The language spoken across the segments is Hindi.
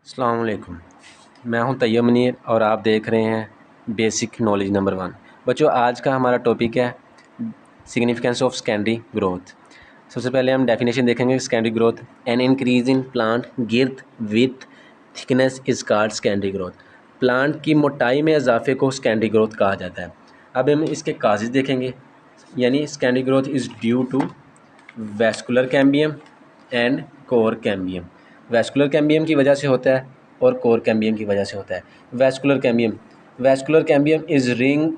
अस्सलाम वालेकुम। मैं हूं तैयब मुनीर और आप देख रहे हैं बेसिक नॉलेज नंबर 1। बच्चों, आज का हमारा टॉपिक है सिग्निफिकेंस ऑफ सेकेंडरी ग्रोथ। सबसे पहले हम डेफिनेशन देखेंगे secondary growth. An increase in plant girth with thickness is called secondary growth. Plant की मोटाई में इजाफे को सेकेंडरी ग्रोथ कहा जाता है। अब हम इसके काजेज देखेंगे, यानी secondary growth is due to vascular cambium and cork cambium. Vascular cambium की वजह से होता है और कोर कैम्बियम की वजह से होता है। Vascular cambium is ring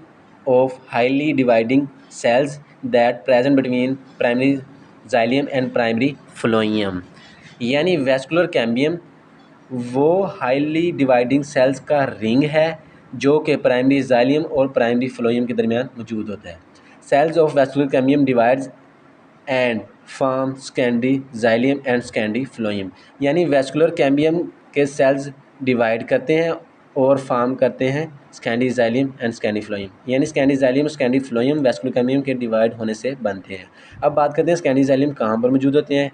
of highly dividing cells that present between primary xylem and primary phloem. यानी वैस्कुलर कैम्बियम वो हाईली डिवाइडिंग सेल्स का रिंग है जो कि प्राइमरी जाइलियम और प्राइमरी फ्लोइयम के दरमियान मौजूद होता है। Cells of vascular cambium divides and form secondary xylem and secondary phloem. यानी वैस्कुलर कैम्बियम के सेल्स डिवाइड करते हैं और फॉर्म करते हैं secondary xylem and secondary phloem. यानी सेकेंडरी जाइलियम और सेकेंडरी फ्लोइम वैस्कुलर कैम्बियम के डिवाइड होने से बनते हैं। अब बात करते हैं सेकेंडरी जाइलियम कहाँ पर मौजूद होते हैं।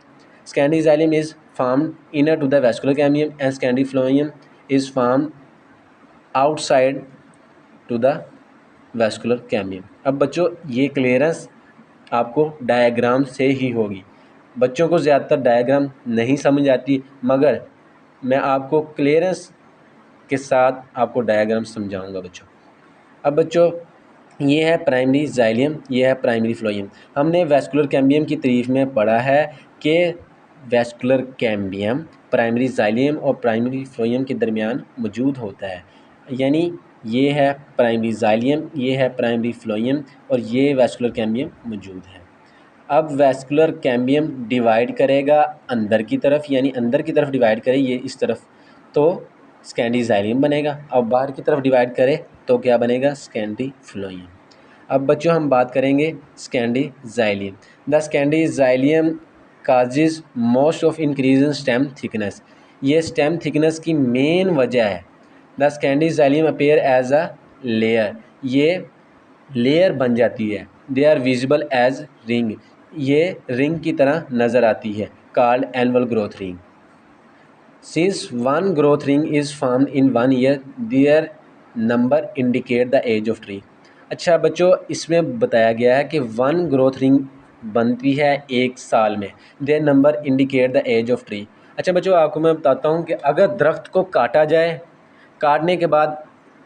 Secondary xylem is formed inner to the vascular cambium and secondary phloem is formed outside to the vascular cambium. अब बच्चों, ये क्लियरेंस आपको डायग्राम से ही होगी। बच्चों को ज़्यादातर डायग्राम नहीं समझ आती, मगर मैं आपको क्लियरेंस के साथ आपको डायग्राम समझाऊंगा बच्चों। अब बच्चों, ये है प्राइमरी जाइलियम, ये है प्राइमरी फ्लोइम। हमने वैस्कुलर कैम्बियम की तारीफ में पढ़ा है कि वैस्कुलर कैम्बियम प्राइमरी जाइलियम और प्राइमरी फ्लोइम के दरमियान मौजूद होता है। यानी ये है प्राइमरी जाइलियम, ये है प्राइमरी फ्लोइम और ये वैस्कुलर कैम्बियम मौजूद है। अब वैस्कुलर कैम्बियम डिवाइड करेगा अंदर की तरफ, यानी अंदर की तरफ डिवाइड करे ये इस तरफ, तो सेकेंडरी जाइलियम बनेगा। अब बाहर की तरफ डिवाइड करे तो क्या बनेगा, सेकेंडरी फ्लोइम। अब बच्चों हम बात करेंगे secondary xylem. The secondary xylem causes most of increase in stem thickness. ये स्टेम थिकनेस की मेन वजह है। The secondary xylem appear as a layer, ये लेयर बन जाती है। They are visible as ring, ये रिंग की तरह नज़र आती है। Called annual growth ring. Since one growth ring is formed in 1 year, their number indicate the age of tree. अच्छा बच्चों, इसमें बताया गया है कि 1 ग्रोथ रिंग बनती है 1 साल में। Their number indicate the age of tree. अच्छा बच्चों, आपको मैं बताता हूँ कि अगर दरख्त को काटा जाए, काटने के बाद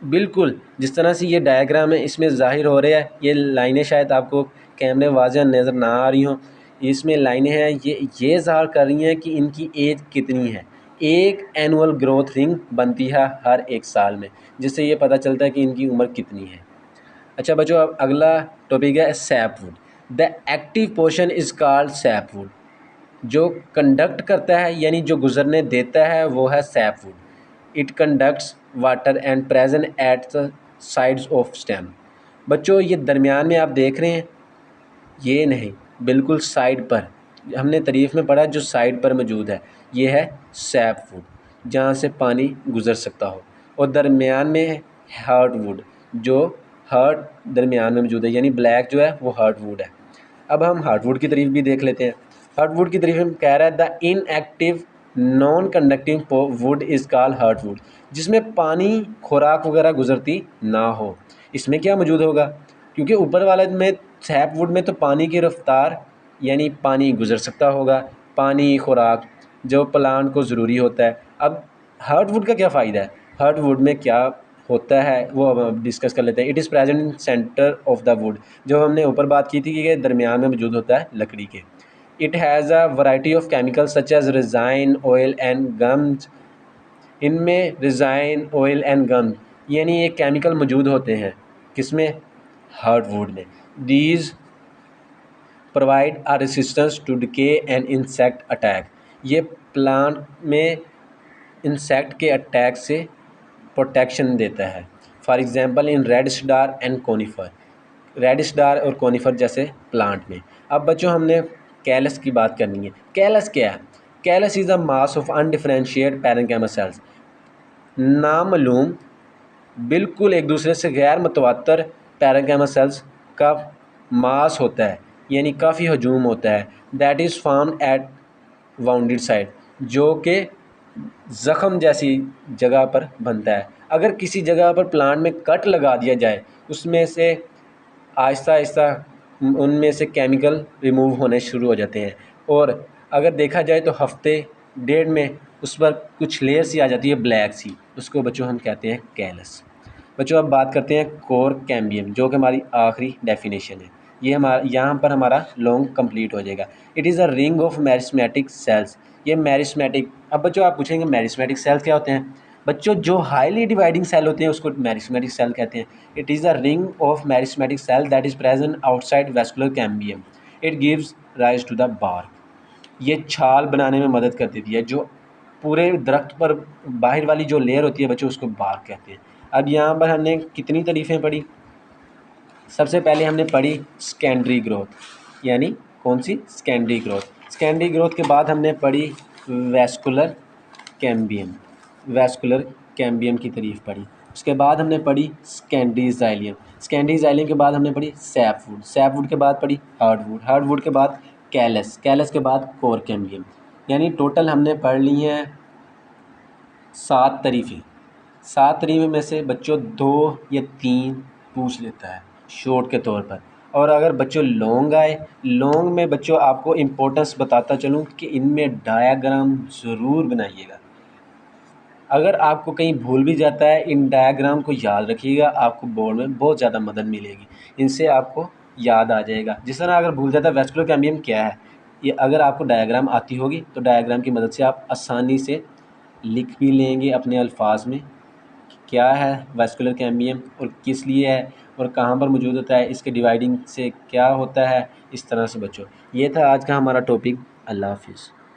बिल्कुल जिस तरह से ये डायग्राम है इसमें ज़ाहिर हो रहा है, ये लाइनें शायद आपको कैमरे वाज़ेह नज़र ना आ रही हों, इसमें लाइनें हैं, ये ज़ाहिर कर रही हैं कि इनकी एज कितनी है। एक एनुअल ग्रोथ रिंग बनती है हर 1 साल में, जिससे ये पता चलता है कि इनकी उम्र कितनी है। अच्छा बच्चों, अब अगला टॉपिक है sapwood. The active portion is called sapwood. जो कंडक्ट करता है यानी जो गुजरने देता है वो है sapwood. It conducts water and present at the sides of stem. बच्चों, ये दरमियान में आप देख रहे हैं, ये नहीं, बिल्कुल साइड पर। हमने तारीफ में पढ़ा जो साइड पर मौजूद है, ये है सैपवुड, जहाँ से पानी गुजर सकता हो। और दरमियान में है हार्टवुड, जो हार्ट दरमियान में मौजूद है, यानी ब्लैक जो है वो हार्टवुड है। अब हम हार्टवुड की तारीफ भी देख लेते हैं। हार्टवुड की तारीफ में कह रहा है the inactive non conducting would is called heartwood, जिसमें पानी खुराक वगैरह गुजरती ना हो। इसमें क्या मौजूद होगा, क्योंकि ऊपर वाले में सैपवुड में तो पानी की रफ्तार यानी पानी गुजर सकता होगा, पानी खुराक जो प्लांट को ज़रूरी होता है। अब हार्टवुड का क्या फ़ायदा है, हार्टवुड में क्या होता है वो अब हम डिस्कस कर लेते हैं। It is present in centre of the wood, जो हमने ऊपर बात की थी कि दरमियान में मौजूद होता है लकड़ी के। It has a variety of chemical such as resin oil and gums. इनमें रिजाइन ऑयल एंड गम यानी ये केमिकल मौजूद होते हैं, किसमें, हार्टवुड में। These provide a resistance to decay and insect attack. ये प्लांट में इंसेक्ट के अटैक से प्रोटेक्शन देता है। फॉर एग्जांपल इन रेडिश डार एंड कोनिफर, रेडिश डार और कोनिफर जैसे प्लांट में। अब बच्चों, हमने कैलस की बात करनी है। कैलस क्या है, callus is a mass of undifferentiated parenchyma cells. नामालूम, बिल्कुल एक दूसरे से गैर मुतवातर पैरेंकाइमा सेल्स का मास होता है, यानी काफ़ी हजूम होता है। That is formed at wounded side, जो कि ज़ख़म जैसी जगह पर बनता है। अगर किसी जगह पर प्लांट में कट लगा दिया जाए, उसमें से आहिस्ता आहिस्ता उनमें से केमिकल रिमूव होने शुरू हो जाते हैं, और अगर देखा जाए तो हफ्ते डेढ़ में उस पर कुछ लेयर सी आ जाती है, ब्लैक सी, उसको बच्चों हम कहते हैं कैलस। बच्चों अब बात करते हैं कोर कैम्बियम, जो कि हमारी आखिरी डेफिनेशन है। ये हमारा यहाँ पर हमारा लॉन्ग कंप्लीट हो जाएगा। It is a ring of meristematic cells. ये मेरिस्मेटिक, अब बच्चों आप पूछेंगे मेरिस्मेटिक सेल्स क्या होते हैं? बच्चों जो हाईली डिवाइडिंग सेल होते हैं उसको मेरिस्मेटिक सेल कहते हैं। It is a ring of meristematic cell that is present outside vascular cambium. It gives rise to the bark. ये छाल बनाने में मदद कर देती है। जो पूरे दरख्त पर बाहर वाली जो लेयर होती है बच्चों, उसको बार्क कहते हैं। अब यहाँ पर हमने कितनी तारीफ़ें पढ़ी? सबसे पहले हमने पढ़ी सेकेंडरी ग्रोथ, यानी कौन सी? Secondary growth. सेकेंडरी ग्रोथ के बाद हमने पढ़ी वेस्कुलर कैम्बियम, वेस्कुलर कैम्बियम की तारीफ पढ़ी। उसके बाद हमने पढ़ी सेकेंडरी जाइलियम, सेकेंडरी जाइलियम के बाद हमने पढ़ी सैपवुड, सैपवुड के बाद पढ़ी हार्डवुड, हार्डवुड के बाद कैलस, कैलस के बाद कोर कैम्बियम। यानी टोटल हमने पढ़ ली हैं 7 तारीफ़ें। 7 तारीफ़ें में से बच्चों 2 या 3 पूछ लेता है शॉर्ट के तौर पर। और अगर बच्चों लॉन्ग आए, लॉन्ग में बच्चों आपको इम्पोर्टेंस बताता चलूँ कि इनमें डायाग्राम ज़रूर बनाइएगा। अगर आपको कहीं भूल भी जाता है, इन डायाग्राम को याद रखिएगा, आपको बोर्ड में बहुत ज़्यादा मदद मिलेगी। इनसे आपको याद आ जाएगा। जिस तरह अगर भूल जाता है वेस्कुलर कैम्बियम क्या है, ये अगर आपको डायग्राम आती होगी तो डायग्राम की मदद से आप आसानी से लिख भी लेंगे अपने अल्फाज में क्या है वेस्कुलर कैम्बियम और किस लिए है और कहाँ पर मौजूद होता है, इसके डिवाइडिंग से क्या होता है। इस तरह से बच्चों, ये था आज का हमारा टॉपिक। अल्लाह हाफिज़।